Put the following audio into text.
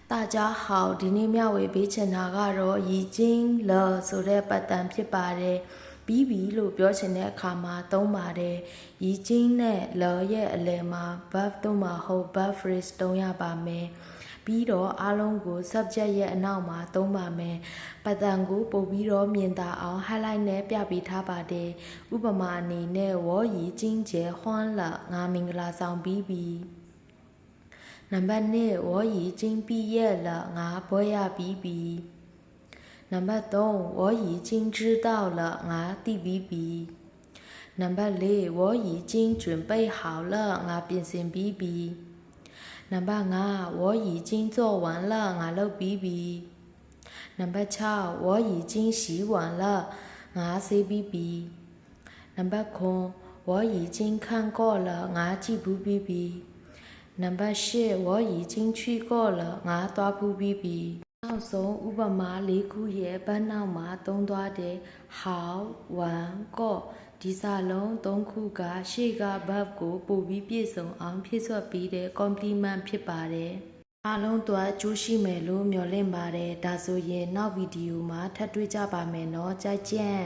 大家好，ဒီနေ့မျှဝေပေးချင်တာကတော့ရည်ချင်းလဆိုတဲ့ပတ်တန်ဖြစ်ပါတယ်။ပြီးပြီလို့ပြောချင်တဲ့အခါမှာသုံးပါတယ်။ရည်ချင်းနဲ့လရဲ့အလယ်မှာ verb တို့မှာဟုတ် verb phrase သုံးရပါမယ်။ပြီးတော့အားလုံးကို subject ရဲ့အနောက်မှာသုံးပါမယ်။ပတ်တန်ကိုပို့ပြီးတော့မြင်သာအောင် highlight နဲ့ပြပေးထားပါတယ်။ဥပမာအနေနဲ့ဝေါ်ရည်ချင်းကျဲဟွန်းလငါမင်္ဂလာဆောင်ပြီးပြီ။နံပါတ်2我已经毕业了ငါဘွဲ့ရပြီးပြီနံပါတ်3我已经知道了ငါသိပြီးပြီနံပါတ်4我已经准备好了ငါပြင်ဆင်ပြီးပြီနံပါတ်5我已经做完了ငါလုပ်ပြီးပြီနံပါတ်6我已经洗碗了ငါဆေးပြီးပြီနံပါတ်9我已经看过了ငါကြည့်ဘူးပြီးပြီနံပါတ်8我已经去过了ငါသွားဖူးပြီးပြီနောက်ဆုံးဥပမာ၄ခုရဲ့ဘန်းနောက်မှာသုံးသွားတဲ့好玩过ဒီစာလုံး၃ခုကရှေ့က verb ကိုပို့ပြီးပြည့်စုံအောင်ဖြည့်ဆွတ်ပြီးတဲ့ complement ဖြစ်ပါတယ်အားလုံးတော့ကျိုးရှိမယ်လို့မျှော်လင့်ပါတယ်ဒါဆိုရင်နောက်ဗီဒီယိုမှာထပ်တွေ့ကြပါမယ်နော်ကြိုက်ကြံ့